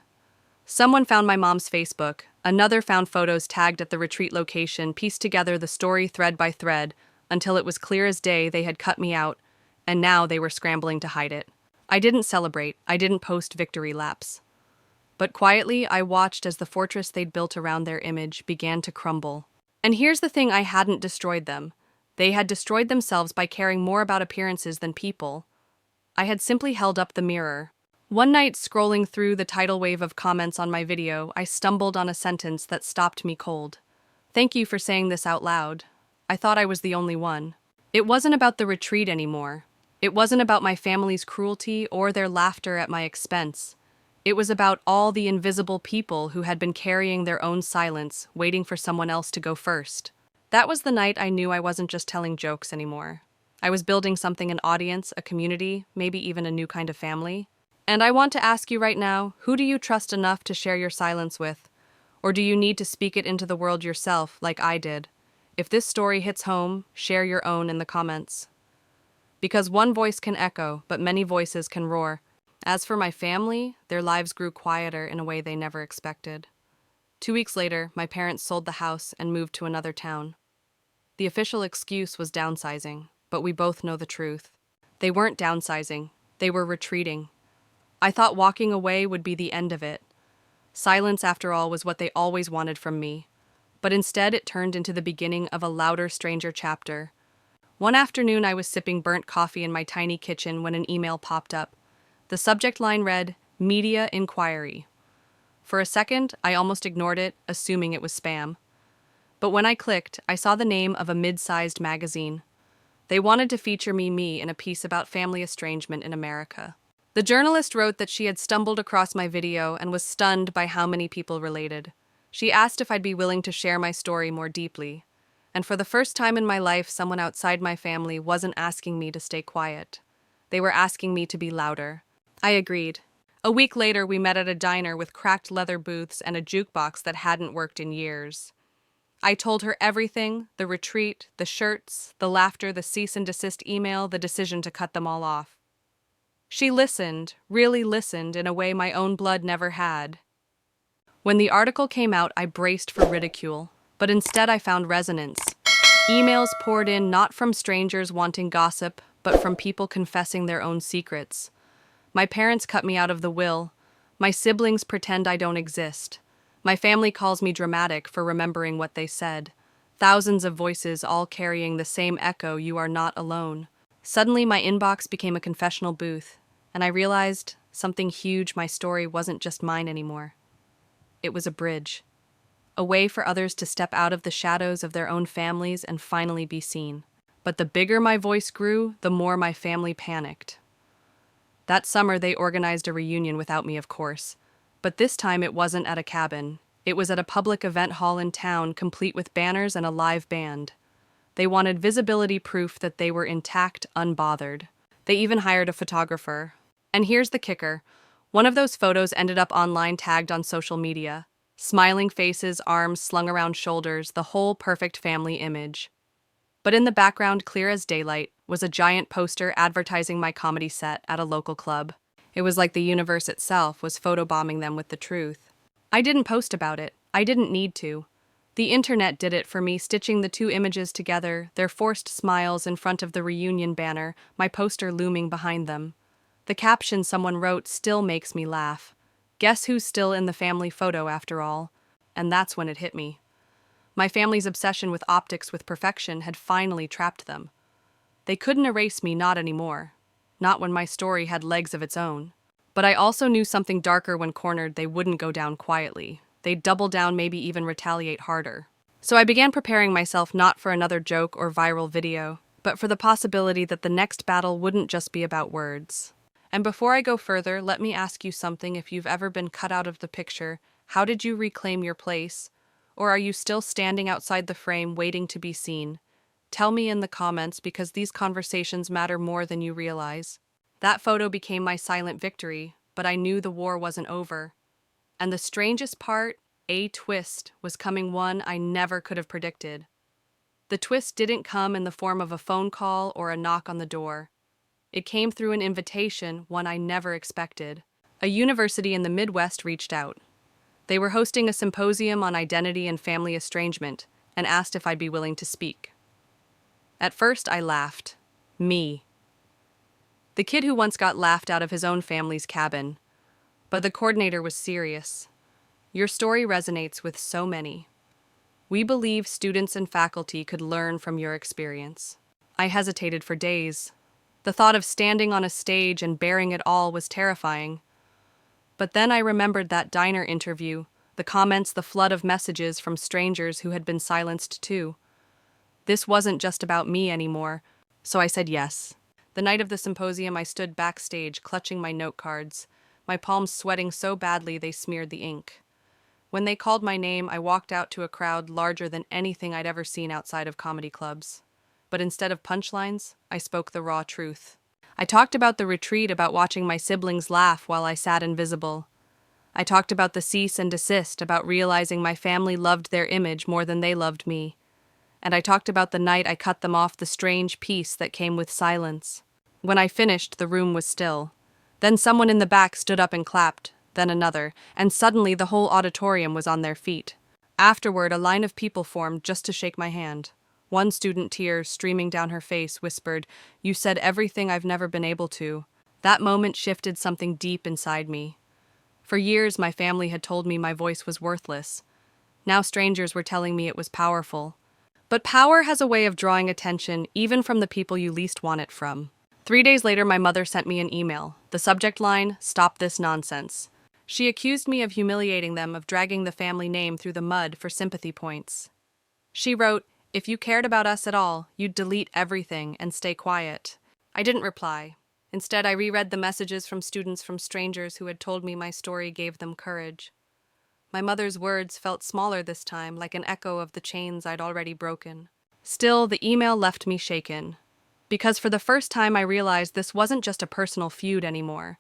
Someone found my mom's Facebook, another found photos tagged at the retreat location, pieced together the story thread by thread, until it was clear as day they had cut me out, and now they were scrambling to hide it. I didn't celebrate, I didn't post victory laps. But quietly, I watched as the fortress they'd built around their image began to crumble. And here's the thing: I hadn't destroyed them. They had destroyed themselves by caring more about appearances than people. I had simply held up the mirror. One night, scrolling through the tidal wave of comments on my video, I stumbled on a sentence that stopped me cold. "Thank you for saying this out loud. I thought I was the only one." It wasn't about the retreat anymore. It wasn't about my family's cruelty or their laughter at my expense. It was about all the invisible people who had been carrying their own silence, waiting for someone else to go first. That was the night I knew I wasn't just telling jokes anymore. I was building something, an audience, a community, maybe even a new kind of family. And I want to ask you right now, who do you trust enough to share your silence with? Or do you need to speak it into the world yourself, like I did? If this story hits home, share your own in the comments. Because one voice can echo, but many voices can roar. As for my family, their lives grew quieter in a way they never expected. 2 weeks later, my parents sold the house and moved to another town. The official excuse was downsizing, but we both know the truth. They weren't downsizing, they were retreating. I thought walking away would be the end of it. Silence, after all, was what they always wanted from me. But instead, it turned into the beginning of a louder, stranger chapter. One afternoon, I was sipping burnt coffee in my tiny kitchen when an email popped up. The subject line read, "Media Inquiry." For a second, I almost ignored it, assuming it was spam. But when I clicked, I saw the name of a mid-sized magazine. They wanted to feature me in a piece about family estrangement in America. The journalist wrote that she had stumbled across my video and was stunned by how many people related. She asked if I'd be willing to share my story more deeply. And for the first time in my life, someone outside my family wasn't asking me to stay quiet. They were asking me to be louder. I agreed. A week later, we met at a diner with cracked leather booths and a jukebox that hadn't worked in years. I told her everything, the retreat, the shirts, the laughter, the cease and desist email, the decision to cut them all off. She listened, really listened, in a way my own blood never had. When the article came out, I braced for ridicule, but instead I found resonance. Emails poured in not from strangers wanting gossip, but from people confessing their own secrets. My parents cut me out of the will. My siblings pretend I don't exist. My family calls me dramatic for remembering what they said. Thousands of voices all carrying the same echo, "You are not alone." Suddenly my inbox became a confessional booth, and I realized something huge: my story wasn't just mine anymore. It was a bridge. A way for others to step out of the shadows of their own families and finally be seen. But the bigger my voice grew, the more my family panicked. That summer, they organized a reunion without me, of course. But this time it wasn't at a cabin. It was at a public event hall in town, complete with banners and a live band. They wanted visibility proof that they were intact, unbothered. They even hired a photographer. And here's the kicker. One of those photos ended up online, tagged on social media. Smiling faces, arms slung around shoulders, the whole perfect family image. But in the background, clear as daylight, was a giant poster advertising my comedy set at a local club. It was like the universe itself was photobombing them with the truth. I didn't post about it. I didn't need to. The internet did it for me, stitching the two images together, their forced smiles in front of the reunion banner, my poster looming behind them. The caption someone wrote still makes me laugh. Guess who's still in the family photo after all? And that's when it hit me. My family's obsession with optics, with perfection, had finally trapped them. They couldn't erase me, not anymore. Not when my story had legs of its own. But I also knew something darker: when cornered, they wouldn't go down quietly. They'd double down, maybe even retaliate harder. So I began preparing myself, not for another joke or viral video, but for the possibility that the next battle wouldn't just be about words. And before I go further, let me ask you something. If you've ever been cut out of the picture, how did you reclaim your place? Or are you still standing outside the frame, waiting to be seen? Tell me in the comments, because these conversations matter more than you realize. That photo became my silent victory, but I knew the war wasn't over. And the strangest part, a twist, was coming, one I never could have predicted. The twist didn't come in the form of a phone call or a knock on the door. It came through an invitation, one I never expected. A university in the Midwest reached out. They were hosting a symposium on identity and family estrangement, and asked if I'd be willing to speak. At first, I laughed. Me. The kid who once got laughed out of his own family's cabin. But the coordinator was serious. Your story resonates with so many. We believe students and faculty could learn from your experience. I hesitated for days. The thought of standing on a stage and bearing it all was terrifying. But then I remembered that diner interview, the comments, the flood of messages from strangers who had been silenced too. This wasn't just about me anymore. So I said yes. The night of the symposium, I stood backstage, clutching my note cards, my palms sweating so badly they smeared the ink. When they called my name, I walked out to a crowd larger than anything I'd ever seen outside of comedy clubs. But instead of punchlines, I spoke the raw truth. I talked about the retreat, about watching my siblings laugh while I sat invisible. I talked about the cease and desist, about realizing my family loved their image more than they loved me. And I talked about the night I cut them off, the strange peace that came with silence. When I finished, the room was still. Then someone in the back stood up and clapped, then another, and suddenly the whole auditorium was on their feet. Afterward, a line of people formed just to shake my hand. One student, tears streaming down her face, whispered, "You said everything I've never been able to." That moment shifted something deep inside me. For years, my family had told me my voice was worthless. Now strangers were telling me it was powerful. But power has a way of drawing attention, even from the people you least want it from. 3 days later, my mother sent me an email. The subject line, "Stop this nonsense." She accused me of humiliating them, of dragging the family name through the mud for sympathy points. She wrote, "If you cared about us at all, you'd delete everything and stay quiet." I didn't reply. Instead, I reread the messages from students, from strangers who had told me my story gave them courage. My mother's words felt smaller this time, like an echo of the chains I'd already broken. Still, the email left me shaken. Because for the first time I realized this wasn't just a personal feud anymore.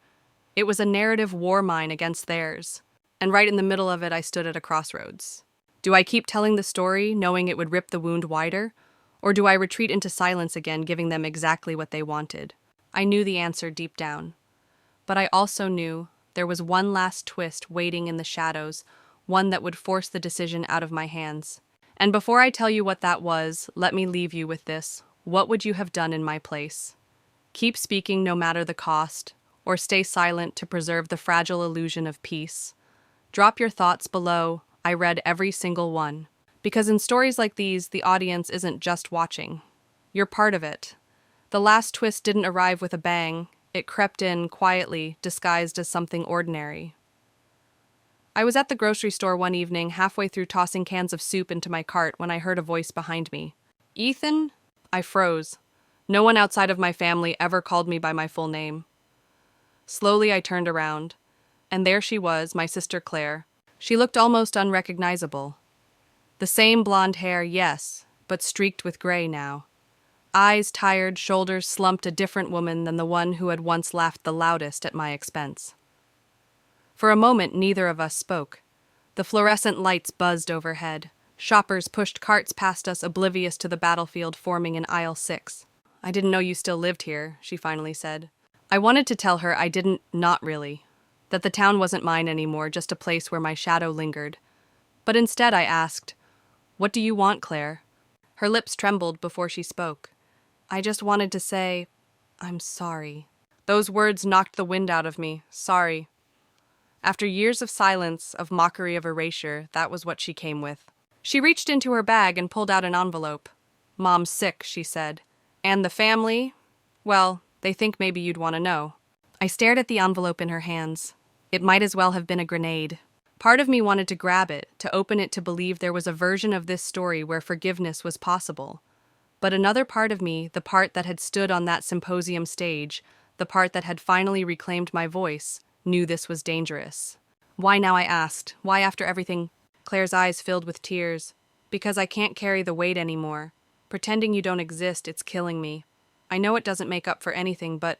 It was a narrative war mine against theirs. And right in the middle of it, I stood at a crossroads. Do I keep telling the story, knowing it would rip the wound wider? Or do I retreat into silence again, giving them exactly what they wanted? I knew the answer deep down. But I also knew there was one last twist waiting in the shadows, one that would force the decision out of my hands. And before I tell you what that was, let me leave you with this. What would you have done in my place? Keep speaking no matter the cost, or stay silent to preserve the fragile illusion of peace. Drop your thoughts below. I read every single one. Because in stories like these, the audience isn't just watching. You're part of it. The last twist didn't arrive with a bang. It crept in quietly, disguised as something ordinary. I was at the grocery store one evening, halfway through tossing cans of soup into my cart, when I heard a voice behind me. "Ethan?" I froze. No one outside of my family ever called me by my full name. Slowly, I turned around. And there she was, my sister Claire. She looked almost unrecognizable. The same blonde hair, yes, but streaked with gray now. Eyes tired, shoulders slumped, a different woman than the one who had once laughed the loudest at my expense. For a moment, neither of us spoke. The fluorescent lights buzzed overhead. Shoppers pushed carts past us, oblivious to the battlefield forming in aisle 6. "I didn't know you still lived here," she finally said. I wanted to tell her I didn't, not really. That the town wasn't mine anymore, just a place where my shadow lingered. But instead I asked, "What do you want, Claire?" Her lips trembled before she spoke. "I just wanted to say, I'm sorry." Those words knocked the wind out of me. Sorry. After years of silence, of mockery, of erasure, that was what she came with. She reached into her bag and pulled out an envelope. "Mom's sick," she said. "And the family? Well, they think maybe you'd want to know." I stared at the envelope in her hands. It might as well have been a grenade. Part of me wanted to grab it, to open it, to believe there was a version of this story where forgiveness was possible. But another part of me, the part that had stood on that symposium stage, the part that had finally reclaimed my voice, knew this was dangerous. "Why now?" I asked. "Why after everything?" Claire's eyes filled with tears. "Because I can't carry the weight anymore. Pretending you don't exist, it's killing me. I know it doesn't make up for anything, but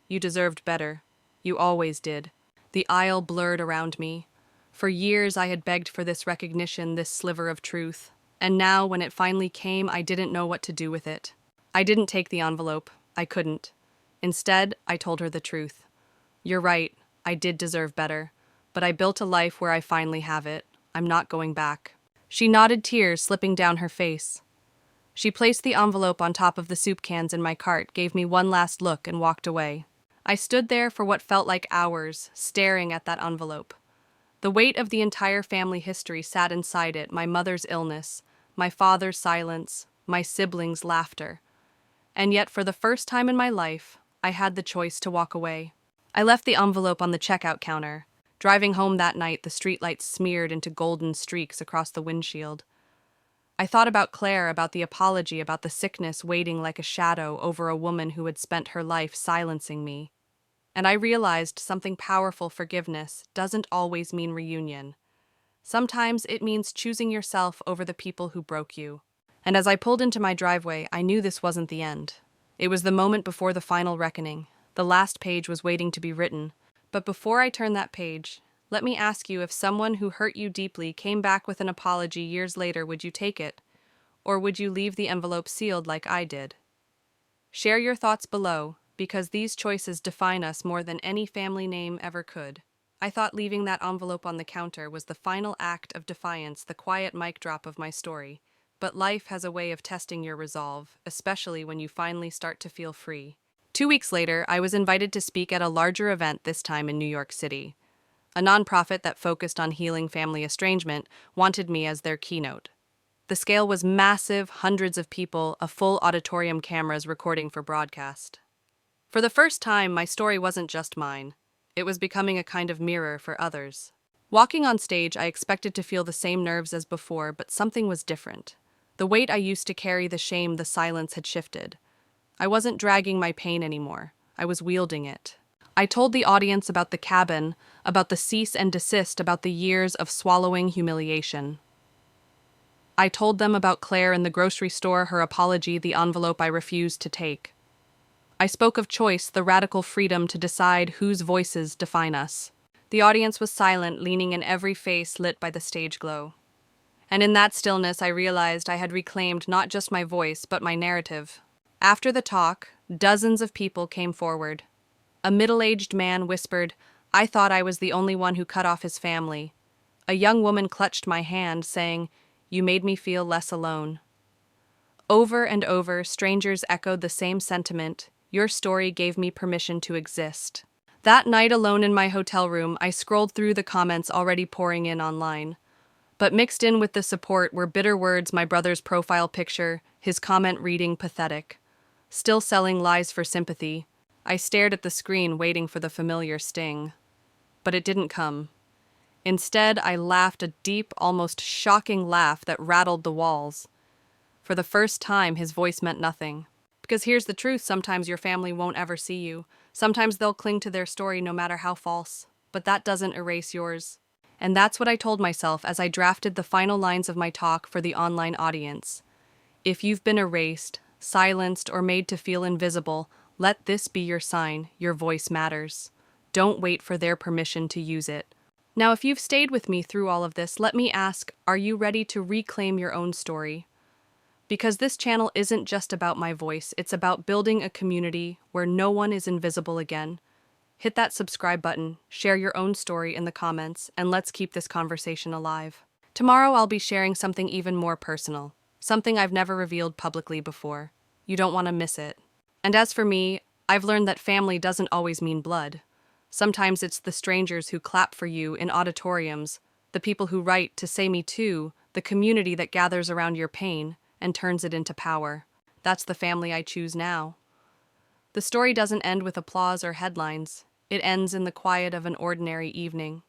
you deserved better. You always did." The aisle blurred around me. For years I had begged for this recognition, this sliver of truth. And now, when it finally came, I didn't know what to do with it. I didn't take the envelope. I couldn't. Instead, I told her the truth. "You're right. I did deserve better. But I built a life where I finally have it. I'm not going back." She nodded, tears slipping down her face. She placed the envelope on top of the soup cans in my cart, gave me one last look, and walked away. I stood there for what felt like hours, staring at that envelope. The weight of the entire family history sat inside it, my mother's illness, my father's silence, my siblings' laughter. And yet, for the first time in my life, I had the choice to walk away. I left the envelope on the checkout counter. Driving home that night, the streetlights smeared into golden streaks across the windshield. I thought about Claire, about the apology, about the sickness waiting like a shadow over a woman who had spent her life silencing me. And I realized something powerful: forgiveness doesn't always mean reunion. Sometimes it means choosing yourself over the people who broke you. And as I pulled into my driveway, I knew this wasn't the end. It was the moment before the final reckoning. The last page was waiting to be written. But before I turn that page, let me ask you, if someone who hurt you deeply came back with an apology years later, would you take it? Or would you leave the envelope sealed like I did? Share your thoughts below, because these choices define us more than any family name ever could. I thought leaving that envelope on the counter was the final act of defiance, the quiet mic drop of my story. But life has a way of testing your resolve, especially when you finally start to feel free. 2 weeks later, I was invited to speak at a larger event, this time in New York City. A nonprofit that focused on healing family estrangement wanted me as their keynote. The scale was massive: hundreds of people, a full auditorium, cameras recording for broadcast. For the first time, my story wasn't just mine. It was becoming a kind of mirror for others. Walking on stage, I expected to feel the same nerves as before, but something was different. The weight I used to carry, the shame, the silence had shifted. I wasn't dragging my pain anymore. I was wielding it. I told the audience about the cabin, about the cease and desist, about the years of swallowing humiliation. I told them about Claire in the grocery store, her apology, the envelope I refused to take. I spoke of choice, the radical freedom to decide whose voices define us. The audience was silent, leaning in, every face lit by the stage glow. And in that stillness, I realized I had reclaimed not just my voice, but my narrative. After the talk, dozens of people came forward. A middle-aged man whispered, "I thought I was the only one who cut off his family." A young woman clutched my hand, saying, "You made me feel less alone." Over and over, strangers echoed the same sentiment: "Your story gave me permission to exist." That night, alone in my hotel room, I scrolled through the comments already pouring in online. But mixed in with the support were bitter words: my brother's profile picture, his comment reading, "Pathetic. Still selling lies for sympathy." I stared at the screen, waiting for the familiar sting. But it didn't come. Instead, I laughed, a deep, almost shocking laugh that rattled the walls. For the first time, his voice meant nothing. Because here's the truth: sometimes your family won't ever see you. Sometimes they'll cling to their story no matter how false. But that doesn't erase yours. And that's what I told myself as I drafted the final lines of my talk for the online audience. If you've been erased, silenced, or made to feel invisible, let this be your sign: your voice matters. Don't wait for their permission to use it. Now, if you've stayed with me through all of this, let me ask, are you ready to reclaim your own story? Because this channel isn't just about my voice, it's about building a community where no one is invisible again. Hit that subscribe button, share your own story in the comments, and let's keep this conversation alive. Tomorrow I'll be sharing something even more personal, something I've never revealed publicly before. You don't want to miss it. And as for me, I've learned that family doesn't always mean blood. Sometimes it's the strangers who clap for you in auditoriums, the people who write to say "me too," the community that gathers around your pain and turns it into power. That's the family I choose now. The story doesn't end with applause or headlines. It ends in the quiet of an ordinary evening.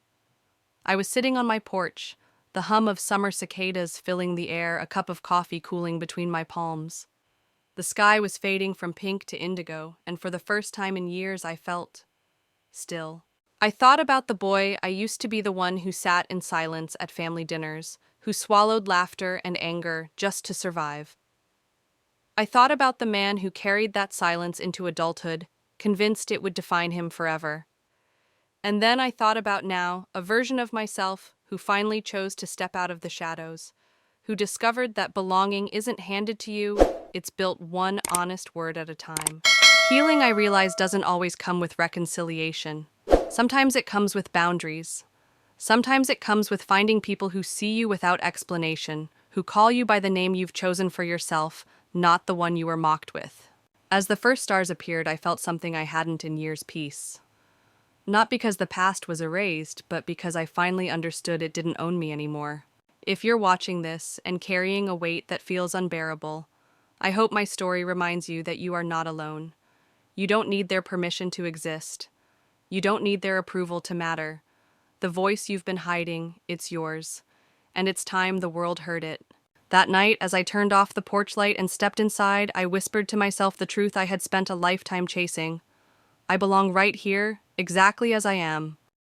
I was sitting on my porch, the hum of summer cicadas filling the air, a cup of coffee cooling between my palms. The sky was fading from pink to indigo, and for the first time in years I felt still. I thought about the boy I used to be, the one who sat in silence at family dinners, who swallowed laughter and anger just to survive. I thought about the man who carried that silence into adulthood, convinced it would define him forever. And then I thought about now, a version of myself who finally chose to step out of the shadows, who discovered that belonging isn't handed to you, it's built one honest word at a time. Healing, I realize, doesn't always come with reconciliation. Sometimes it comes with boundaries. Sometimes it comes with finding people who see you without explanation, who call you by the name you've chosen for yourself, not the one you were mocked with. As the first stars appeared, I felt something I hadn't in years: peace. Not because the past was erased, but because I finally understood it didn't own me anymore. If you're watching this and carrying a weight that feels unbearable, I hope my story reminds you that you are not alone. You don't need their permission to exist. You don't need their approval to matter. The voice you've been hiding, it's yours. And it's time the world heard it. That night, as I turned off the porch light and stepped inside, I whispered to myself the truth I had spent a lifetime chasing. I belong right here, exactly as I am.